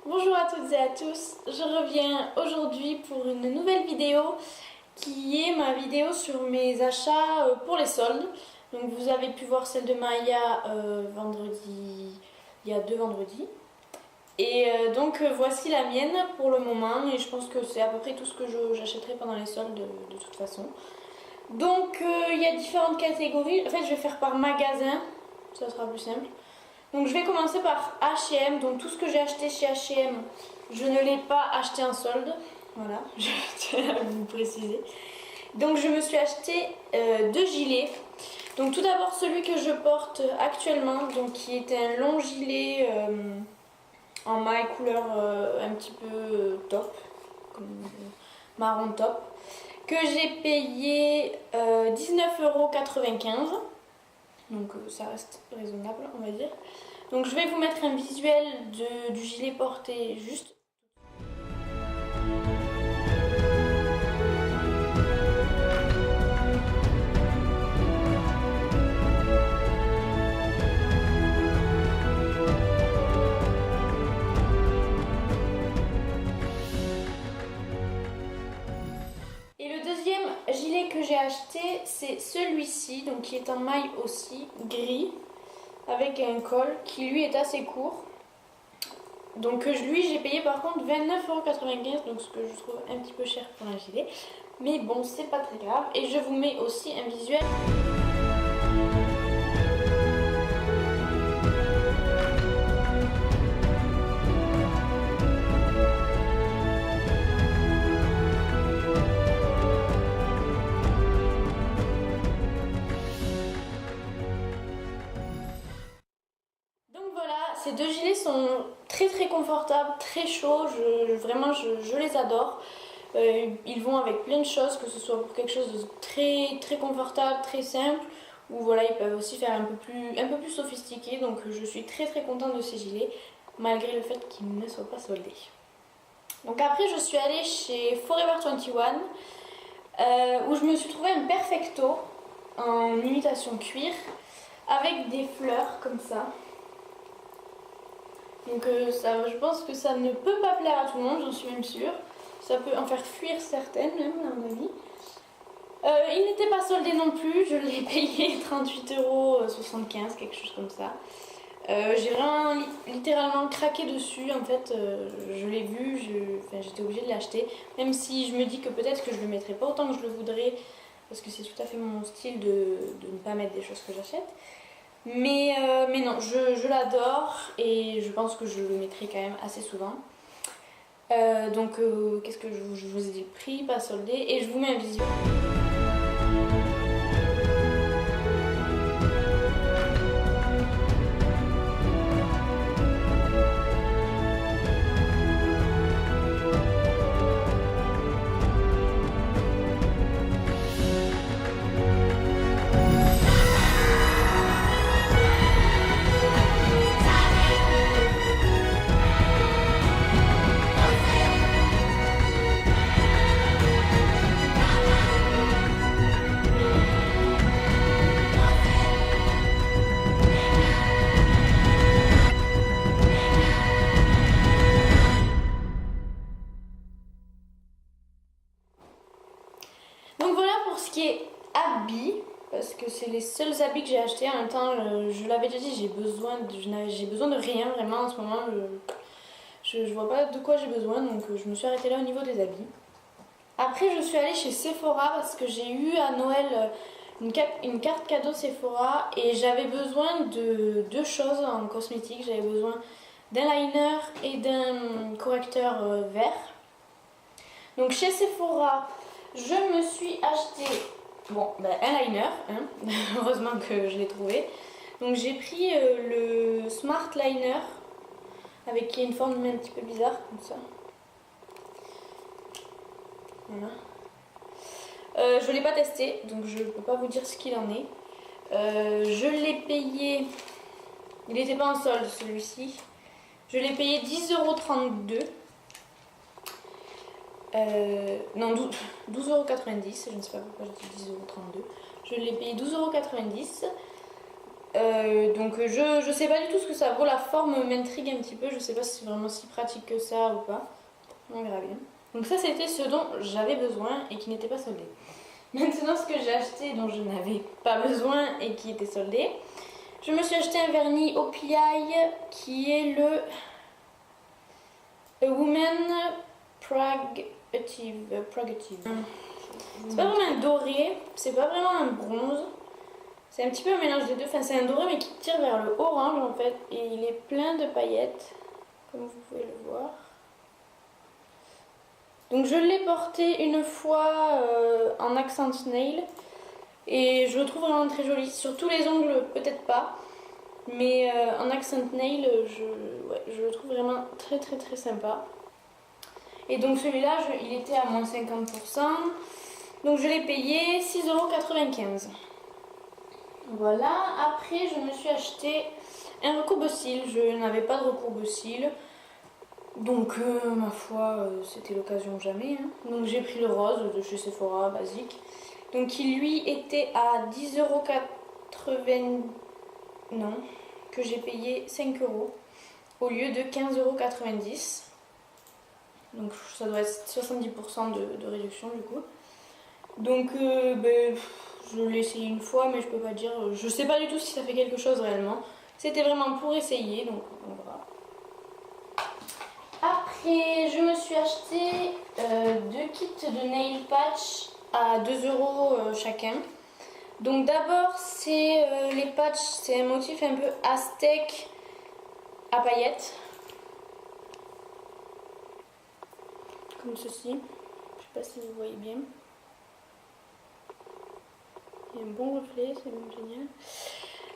Bonjour à toutes et à tous, je reviens aujourd'hui pour une nouvelle vidéo qui est ma vidéo sur mes achats pour les soldes. Donc vous avez pu voir celle de Maya vendredi, il y a 2 vendredis. Et voici la mienne pour le moment et je pense que c'est à peu près tout ce que j'achèterai pendant les soldes de toute façon. Donc il y a différentes catégories, en fait je vais faire par magasin, ça sera plus simple. Donc je vais commencer par H&M, donc tout ce que j'ai acheté chez H&M, je ne l'ai pas acheté en solde, voilà, je tiens à vous préciser. Donc je me suis acheté 2 gilets. Donc tout d'abord celui que je porte actuellement, donc qui est un long gilet en maille couleur un petit peu top, comme marron top, que j'ai payé 19,95 €. Donc ça reste raisonnable on va dire. Donc je vais vous mettre un visuel du gilet porté juste. Et le deuxième gilet que j'ai acheté, c'est celui-ci, donc qui est en maille aussi, gris, avec un col qui lui est assez court. Donc lui j'ai payé par contre 29,95 €, donc ce que je trouve un petit peu cher pour un gilet. Mais bon, c'est pas très grave. Et je vous mets aussi un visuel. Donc voilà, ces 2 gilets sont très confortables, très chauds, vraiment je les adore. Ils vont avec plein de choses, que ce soit pour quelque chose de très confortable, très simple, ou voilà, ils peuvent aussi faire un peu plus sophistiqué. Donc je suis très contente de ces gilets, malgré le fait qu'ils ne soient pas soldés. Donc après je suis allée chez Forever 21, où je me suis trouvé un perfecto en imitation cuir, avec des fleurs comme ça. Donc ça, je pense que ça ne peut pas plaire à tout le monde, j'en suis même sûre. Ça peut en faire fuir certaines même, à mon avis. Il n'était pas soldé non plus, je l'ai payé 38,75 €, quelque chose comme ça. J'ai vraiment littéralement craqué dessus, en fait, je l'ai vu, j'étais obligée de l'acheter. Même si je me dis que peut-être que je ne le mettrai pas autant que je le voudrais, parce que c'est tout à fait mon style de ne pas mettre des choses que j'achète. Mais non, je l'adore et je pense que je le mettrai quand même assez souvent. Qu'est-ce que je vous ai dit, le prix, pas soldé, et je vous mets un visuel. Donc voilà pour ce qui est habits, parce que c'est les seuls habits que j'ai achetés. En même temps, je l'avais déjà dit, j'ai besoin de rien vraiment en ce moment. Je vois pas de quoi j'ai besoin, donc je me suis arrêtée là au niveau des habits. Après, je suis allée chez Sephora parce que j'ai eu à Noël une carte cadeau Sephora et j'avais besoin de 2 choses en cosmétique. J'avais besoin d'un liner et d'un correcteur vert. Donc chez Sephora, je me suis acheté un liner, hein. Heureusement que je l'ai trouvé. Donc j'ai pris le Smart Liner avec une forme un petit peu bizarre comme ça. Voilà. Je ne l'ai pas testé, donc je ne peux pas vous dire ce qu'il en est. Je l'ai payé, il n'était pas en solde celui-ci. Je l'ai payé 10,32 €. Non, 12,90 €, je ne sais pas pourquoi je dis 10,32 €. Je l'ai payé 12,90 €. Donc je sais pas du tout ce que ça vaut, la forme m'intrigue un petit peu, je sais pas si c'est vraiment si pratique que ça ou pas. On verra bien. Donc ça c'était ce dont j'avais besoin et qui n'était pas soldé. Maintenant ce que j'ai acheté dont je n'avais pas besoin et qui était soldé, je me suis acheté un vernis OPI qui est le A Woman Pragative. C'est pas vraiment un doré, c'est pas vraiment un bronze. C'est un petit peu un mélange des deux, enfin c'est un doré mais qui tire vers le orange en fait et il est plein de paillettes comme vous pouvez le voir. Donc je l'ai porté une fois en accent nail et je le trouve vraiment très joli, sur tous les ongles peut-être pas, mais en accent nail je le trouve vraiment très très très sympa. Et donc celui-là il était à moins 50%, donc je l'ai payé 6,95 €. Voilà, après je me suis acheté un recourbe-cils, je n'avais pas de recourbe-cils, donc ma foi c'était l'occasion jamais, hein. Donc j'ai pris le rose de chez Sephora, basique, donc qui lui était à 10,80 €, non, que j'ai payé 5 € au lieu de 15,90 €, donc ça doit être 70% de réduction du coup. Donc je l'ai essayé une fois mais je peux pas dire, je sais pas du tout si ça fait quelque chose réellement. C'était vraiment pour essayer, donc on verra. Après je me suis acheté 2 kits de nail patch à 2 € chacun. Donc d'abord c'est les patchs, c'est un motif un peu aztèque à paillettes. Comme ceci. Je sais pas si vous voyez bien. Il y a un bon reflet, c'est même génial.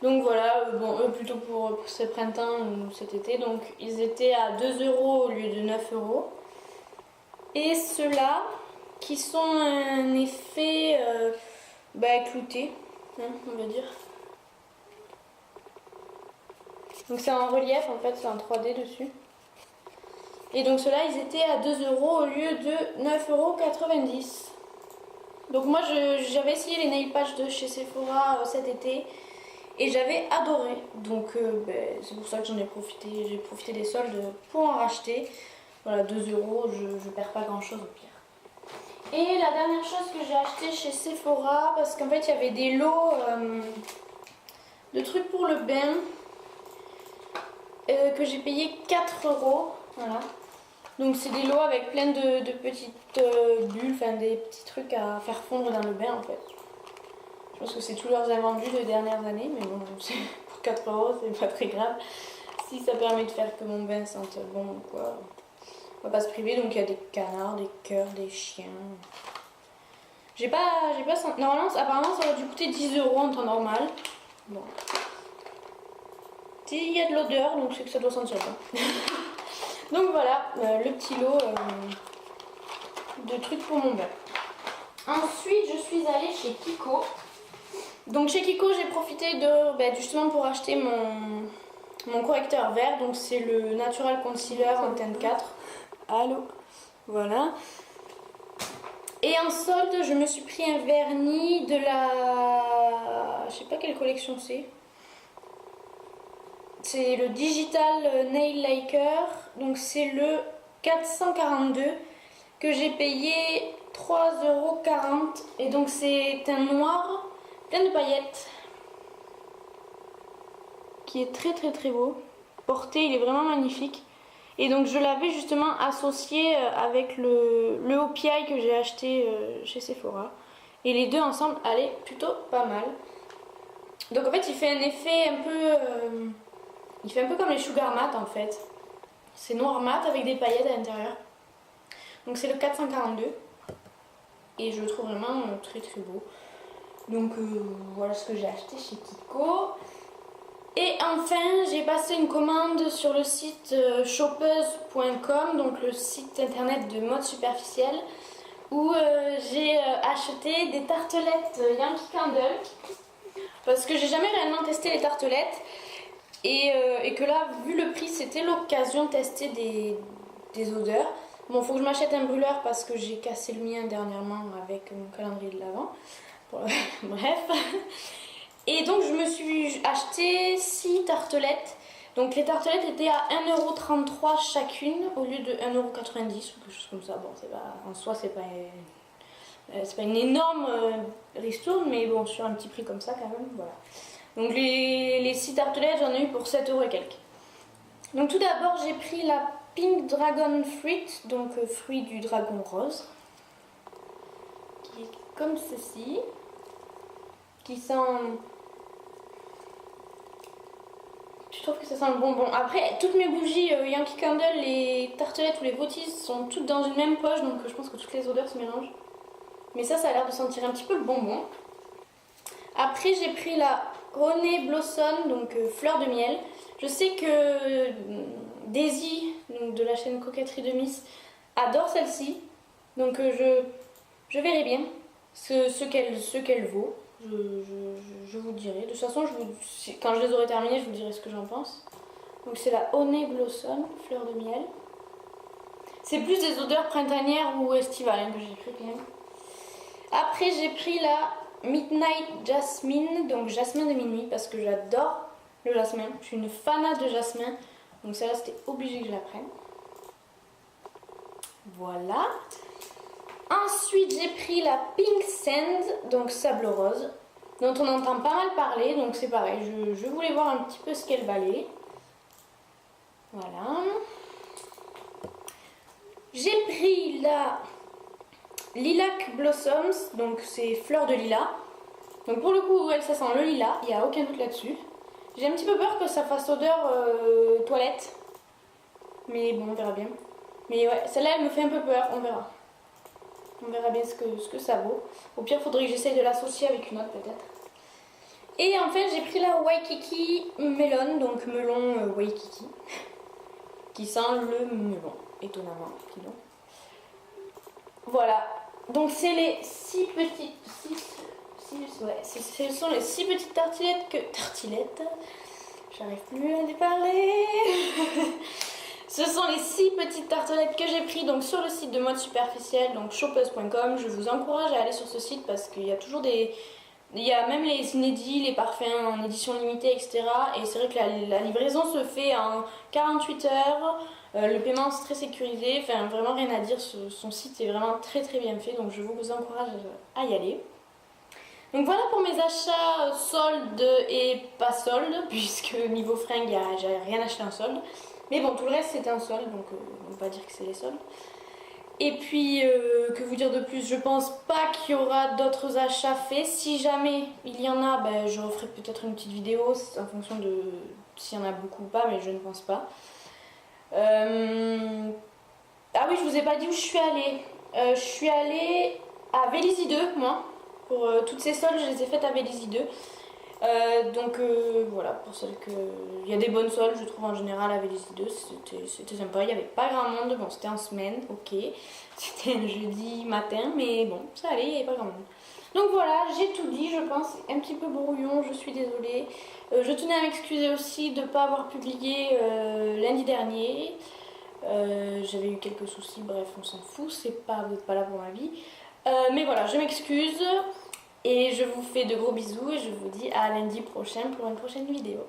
Donc voilà, bon, eux plutôt pour ce printemps ou cet été, donc ils étaient à 2 € au lieu de 9 €. Et ceux-là, qui sont un effet clouté, hein, on va dire. Donc c'est en relief en fait, c'est en 3D dessus. Et donc ceux-là, ils étaient à 2 € au lieu de 9,90 €. Donc moi j'avais essayé les nail patch de chez Sephora cet été et j'avais adoré, donc c'est pour ça que j'en ai profité, j'ai profité des soldes pour en racheter. Voilà, 2 €, je perds pas grand chose au pire. Et la dernière chose que j'ai acheté chez Sephora, parce qu'en fait il y avait des lots de trucs pour le bain que j'ai payé 4 €, voilà. Donc c'est des lots avec plein de petites bulles, enfin des petits trucs à faire fondre dans le bain en fait. Je pense que c'est tous leurs invendus de dernières années, mais bon, pour 4 € c'est pas très grave. Si ça permet de faire que mon bain sente bon ou quoi, on va pas se priver. Donc il y a des canards, des cœurs, des chiens. J'ai pas normalement, apparemment ça aurait dû coûter 10 € en temps normal. Bon. Il y a de l'odeur, donc c'est que ça doit sentir bon. Donc voilà, le petit lot de trucs pour mon bain. Ensuite, je suis allée chez Kiko. Donc chez Kiko, j'ai profité de justement pour acheter mon correcteur vert. Donc c'est le Natural Concealer en teinte 4. Allô. Voilà. Et en solde, je me suis pris un vernis de la... Je sais pas quelle collection c'est. C'est le Digital Nail Laker, donc c'est le 442 que j'ai payé 3,40 € et donc c'est un noir plein de paillettes qui est très très très beau. Porté, il est vraiment magnifique et donc je l'avais justement associé avec le OPI que j'ai acheté chez Sephora et les deux ensemble allaient plutôt pas mal. Donc en fait il fait un effet un peu... il fait un peu comme les Sugar Matte en fait. C'est noir mat avec des paillettes à l'intérieur. Donc c'est le 442. Et je le trouve vraiment très très beau. Donc voilà ce que j'ai acheté chez Kiko. Et enfin j'ai passé une commande sur le site shoppeuse.com, donc le site internet de mode superficielle, où j'ai acheté des tartelettes Yankee Candle. Parce que j'ai jamais réellement testé les tartelettes. Et que là, vu le prix, c'était l'occasion de tester des odeurs. Bon, faut que je m'achète un brûleur parce que j'ai cassé le mien dernièrement avec mon calendrier de l'Avent. Bref. Et donc je me suis acheté 6 tartelettes. Donc les tartelettes étaient à 1,33 € chacune au lieu de 1,90 € ou quelque chose comme ça. Bon, c'est pas, en soi c'est pas une énorme ristourne, mais bon, sur un petit prix comme ça quand même, voilà. Donc les 6 tartelettes, j'en ai eu pour 7 € et quelques. Donc tout d'abord, j'ai pris la Pink Dragon Fruit, donc fruit du dragon rose, qui est comme ceci, qui sent... Je trouve que ça sent le bonbon. Après, toutes mes bougies Yankee Candle, les tartelettes ou les votis sont toutes dans une même poche, donc je pense que toutes les odeurs se mélangent. Mais ça a l'air de sentir un petit peu le bonbon. Après, j'ai pris la Honey Blossom, donc fleur de miel. Je sais que Daisy, donc de la chaîne Coquetterie de Miss, adore celle-ci. Donc je verrai bien ce qu'elle vaut. Je vous dirai. De toute façon, quand je les aurai terminées, je vous dirai ce que j'en pense. Donc c'est la Honey Blossom, fleur de miel. C'est plus des odeurs printanières ou estivales hein, que j'ai pris quand même. Après, j'ai pris la Midnight Jasmine, donc jasmin de minuit, parce que j'adore le jasmin. Je suis une fanat de jasmin, donc celle-là, c'était obligé que je la prenne. Voilà. Ensuite, j'ai pris la Pink Sand, donc sable rose, dont on entend pas mal parler, donc c'est pareil. Je voulais voir un petit peu ce qu'elle valait. Voilà. J'ai pris la Lilac Blossoms, donc c'est fleur de lilas. Donc pour le coup, elle, ça sent le lilas, il n'y a aucun doute là-dessus. J'ai un petit peu peur que ça fasse odeur toilette. Mais bon, on verra bien. Mais ouais, celle-là, elle me fait un peu peur, on verra. On verra bien ce que ça vaut. Au pire, il faudrait que j'essaye de l'associer avec une autre peut-être. Et en fait, j'ai pris la Waikiki Melon, donc melon Waikiki. Qui sent le melon, étonnamment. Voilà. Donc c'est les 6 petites... ce sont les 6 petites tartelettes que... Tartelettes. J'arrive plus à les parler. Ce sont les 6 petites tartelettes que j'ai pris donc sur le site de mode superficielle, donc shoppeuse.com. Je vous encourage à aller sur ce site parce qu'il y a toujours des... Il y a même les inédits, les parfums en édition limitée, etc. Et c'est vrai que la livraison se fait en 48 heures. Le paiement c'est très sécurisé. Enfin, vraiment rien à dire. Son site est vraiment très très bien fait. Donc je vous encourage à y aller. Donc voilà pour mes achats soldes et pas soldes. Puisque niveau fringues, j'ai rien acheté en solde. Mais bon, tout le reste c'était un solde. Donc on ne peut pas dire que c'est les soldes. Et puis, que vous dire de plus, je pense pas qu'il y aura d'autres achats faits. Si jamais il y en a, ben, je referai peut-être une petite vidéo en fonction de s'il y en a beaucoup ou pas, mais je ne pense pas. Ah oui, je vous ai pas dit où je suis allée. Je suis allée à Vélizy 2, moi. Pour toutes ces soldes, je les ai faites à Vélizy 2. Donc voilà, pour celles que... Il y a des bonnes soldes, je trouve en général à Vélizy 2, c'était sympa, il n'y avait pas grand monde, bon c'était en semaine, ok, c'était un jeudi matin, mais bon, ça allait, il n'y avait pas grand monde. Donc voilà, j'ai tout dit, je pense, un petit peu brouillon, je suis désolée. Je tenais à m'excuser aussi de ne pas avoir publié lundi dernier. J'avais eu quelques soucis, bref, on s'en fout, vous n'êtes pas là pour ma vie. Mais voilà, je m'excuse. Et je vous fais de gros bisous et je vous dis à lundi prochain pour une prochaine vidéo.